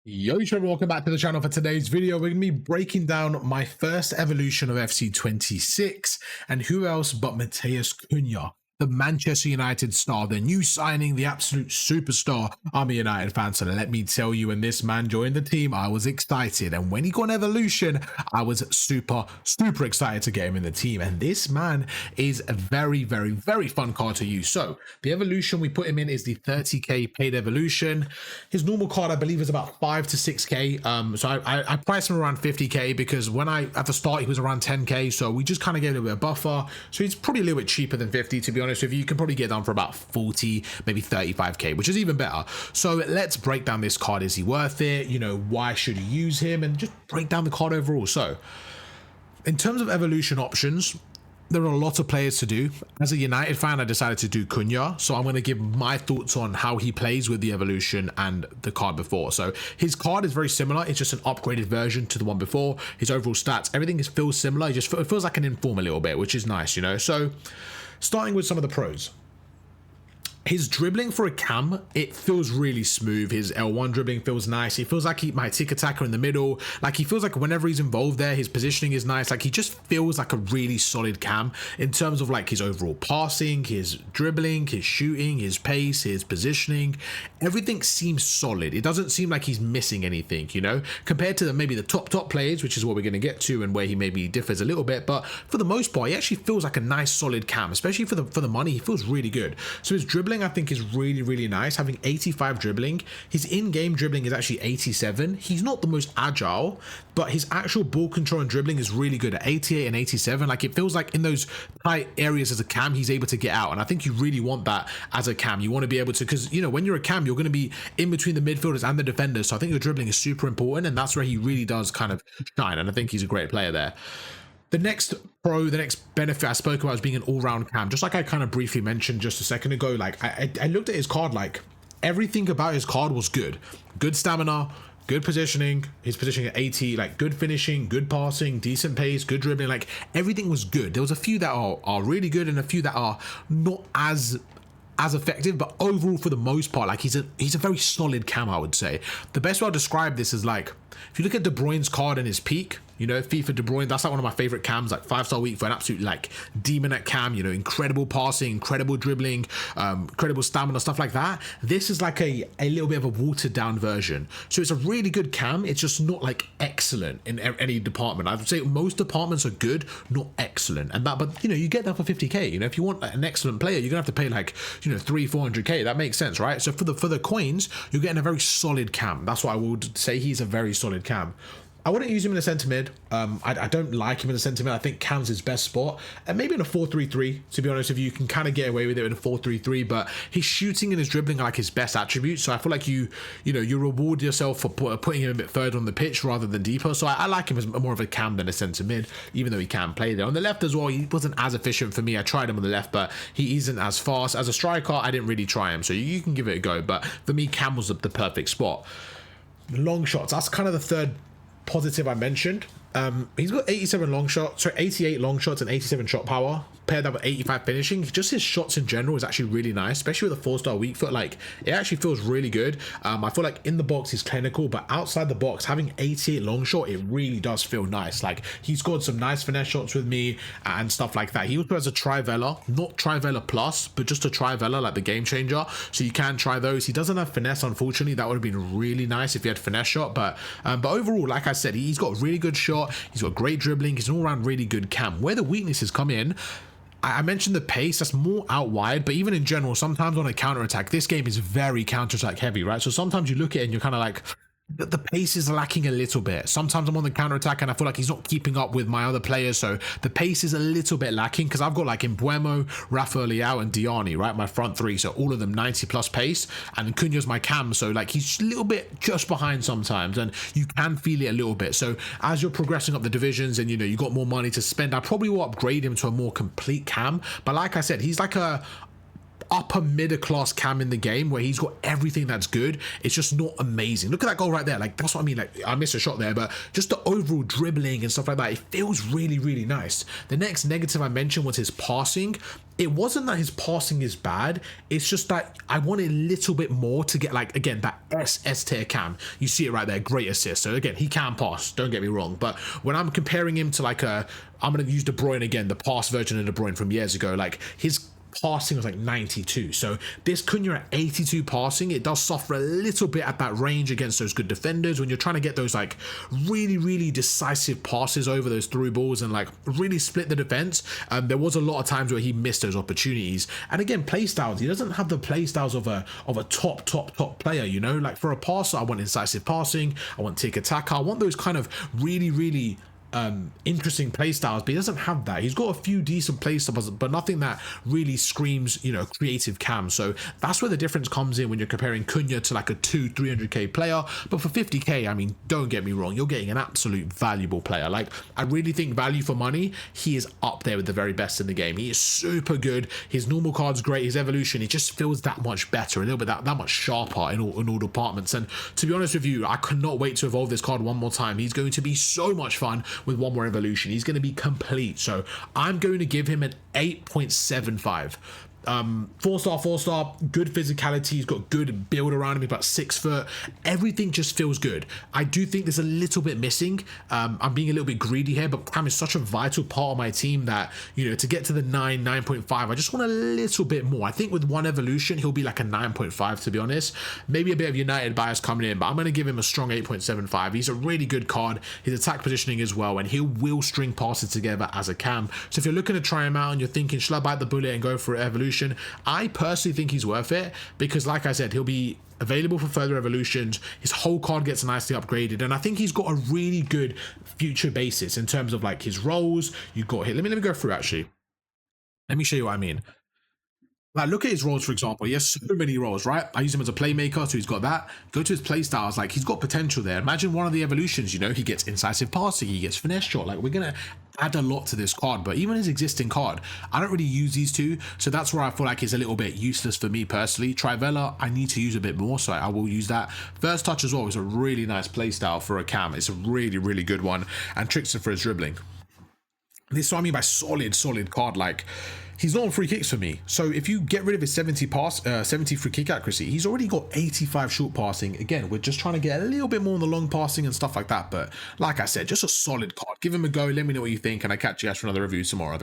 Yo, everyone, welcome back to the channel. For today's video, we're going to be breaking down my first evolution of FC26, and who else but Mateus Cunha, the Manchester United star, the new signing, the absolute superstar. I'm a United fan, so let me tell you, when this man joined the team, I was excited, and when he got an evolution, I was super excited to get him in the team. And this man is a very fun card to use. So the evolution we put him in is the 30k paid evolution. His normal card, I believe, is about 5 to 6k. So I priced him around 50k because when at the start he was around 10k, so we just kind of gave him a bit of buffer. So he's probably a little bit cheaper than 50, to be honest with you. You can probably get down for about 40, maybe 35k, which is even better. So let's break down this card. Is he worth it? You know, why should you use him? And just break down the card overall. So in terms of evolution options, there are a lot of players to do. As a United fan, I decided to do Cunha, so I'm going to give my thoughts on how he plays with the evolution and the card before. So his card is very similar. It's just an upgraded version to the one before. His overall stats, everything feels similar. It feels like an inform a little bit, which is nice, you know. So starting with some of the pros. His dribbling for a cam, it feels really smooth. His L1 dribbling feels nice. He feels like he might tick attacker in the middle. Like, he feels like whenever he's involved there, his positioning is nice. Like, he just feels like a really solid cam in terms of like his overall passing, his dribbling, his shooting, his pace, his positioning. Everything seems solid. It doesn't seem like he's missing anything, you know, compared to maybe the top players, which is what we're going to get to and where he maybe differs a little bit. But for the most part, he actually feels like a nice solid cam, especially for the money. He feels really good. So his dribbling, I think, is really nice, having 85 dribbling. His in-game dribbling is actually 87. He's not the most agile, but his actual ball control and dribbling is really good at 88 and 87. Like, it feels like in those tight areas as a cam, he's able to get out, and I think you really want that as a cam. You want to be able to, because, you know, when you're a cam, you're going to be in between the midfielders and the defenders, so I think your dribbling is super important, and that's where he really does kind of shine, and I think he's a great player there. The next benefit I spoke about is being an all-round cam. Just like I kind of briefly mentioned just a second ago, like I looked at his card, like everything about his card was good. Good stamina, good positioning, his positioning at 80, like good finishing, good passing, decent pace, good dribbling, like everything was good. There was a few that are really good and a few that are not as effective, but overall, for the most part, like he's a very solid cam, I would say. The best way I'll describe this is like, if you look at De Bruyne's card in his peak, you know, FIFA De Bruyne, that's like one of my favorite cams, like 5-star week for an absolute like demon at cam, you know, incredible passing, incredible dribbling, incredible stamina, stuff like that. This is like a little bit of a watered down version. So it's a really good cam. It's just not like excellent in any department. I would say most departments are good, not excellent. And that, but you know, you get that for 50k. You know, if you want an excellent player, you're gonna have to pay like, you know, 300-400k. That makes sense, right? So for the coins, you're getting a very solid cam. That's why I would say he's a very solid cam. I wouldn't use him in a centre mid. I don't like him in a centre mid. I think cam's his best spot, and maybe in a 4-3-3. To be honest with you, you can kind of get away with it in a 4-3-3. But his shooting and his dribbling are like his best attributes. So I feel like you reward yourself for putting him a bit further on the pitch rather than deeper. So I like him as more of a cam than a centre mid, even though he can play there. On the left as well, he wasn't as efficient for me. I tried him on the left, but he isn't as fast as a striker. I didn't really try him, so you can give it a go. But for me, cam was the perfect spot. Long shots. That's kind of the third positive I mentioned. He's got 87 long shots, sorry, 88 long shots and 87 shot power, paired that with 85 finishing. Just his shots in general is actually really nice, especially with a 4-star weak foot. Like, it actually feels really good. I feel like in the box he's clinical, but outside the box, having 88 long shot, it really does feel nice. Like, he scored some nice finesse shots with me and stuff like that. He also has a Trivela, not Trivela Plus, but just a Trivela, like the game changer, so you can try those. He doesn't have finesse, unfortunately. That would have been really nice if he had finesse shot, but overall, like I said, he's got a really good shot. He's got great dribbling. He's an all-round really good cam. Where the weaknesses come in, I mentioned the pace, that's more out wide, but even in general, sometimes on a counter-attack, this game is very counter-attack heavy, right? So sometimes you look at it and you're kind of like, the pace is lacking a little bit. Sometimes I'm on the counter attack and I feel like he's not keeping up with my other players, so the pace is a little bit lacking, because I've got like Mbuemo, Rafael Leao and Diani, right, my front three, so all of them 90 plus pace, and Cunha's my cam, so like he's a little bit just behind sometimes, and you can feel it a little bit. So as you're progressing up the divisions and you know you got more money to spend, I probably will upgrade him to a more complete cam. But like I said, he's like upper middle class cam in the game where he's got everything that's good. It's just not amazing. Look at that goal right there. Like, that's what I mean. Like, I missed a shot there, but just the overall dribbling and stuff like that, it feels really, really nice. The next negative I mentioned was his passing. It wasn't that his passing is bad, it's just that I wanted a little bit more to get, like, again, that S tier cam. You see it right there, great assist. So again, he can pass, don't get me wrong, but when I'm comparing him to, like, I'm going to use De Bruyne again, the past version of De Bruyne from years ago, like, his passing was like 92. So this Cunha at 82 passing, it does suffer a little bit at that range against those good defenders when you're trying to get those like really, really decisive passes over those through balls and like really split the defense. There was a lot of times where he missed those opportunities. And again, play styles, he doesn't have the play styles of a top player, you know. Like, for a passer, I want incisive passing, I want tiki-taka, I want those kind of really, really interesting play styles, but he doesn't have that. He's got a few decent play styles, but nothing that really screams, you know, creative cam. So that's where the difference comes in when you're comparing Cunha to like a 200-300k player. But for 50k, I mean, don't get me wrong, you're getting an absolute valuable player. Like, I really think value for money, he is up there with the very best in the game. He is super good. His normal card's great. His evolution, it just feels that much better, a little bit that much sharper in all departments. And to be honest with you, I cannot wait to evolve this card one more time. He's going to be so much fun with one more evolution. He's going to be complete. So I'm going to give him an 8.75. 4-star, good physicality. He's got good build around him. He's about 6 foot. Everything just feels good. I do think there's a little bit missing. I'm being a little bit greedy here, but Cam is such a vital part of my team that, you know, to get to the 9.5, I just want a little bit more. I think with one evolution, he'll be like a 9.5, to be honest. Maybe a bit of United bias coming in, but I'm going to give him a strong 8.75. He's a really good card. His attack positioning as well, and he will string passes together as a cam. So if you're looking to try him out and you're thinking, should I bite the bullet and go for evolution? I personally think he's worth it because, like I said, he'll be available for further evolutions. His whole card gets nicely upgraded, and I think he's got a really good future basis in terms of like his roles. You got here. Let me go through actually. Let me show you what I mean. Like, look at his roles, for example. He has so many roles, right? I use him as a playmaker, so he's got that. Go to his play styles, like, he's got potential there. Imagine one of the evolutions, you know, he gets incisive passing, he gets finesse shot. Like, we're going to add a lot to this card, but even his existing card, I don't really use these two, so that's where I feel like it's a little bit useless for me personally. Trivella, I need to use a bit more, so I will use that. First touch as well is a really nice play style for a cam. It's a really, really good one, and Trickster for his dribbling. This is what I mean by solid card. Like, he's not on free kicks for me. So if you get rid of his 70 free kick accuracy, he's already got 85 short passing. Again, we're just trying to get a little bit more on the long passing and stuff like that. But like I said, just a solid card. Give him a go. Let me know what you think, and I catch you guys for another review tomorrow.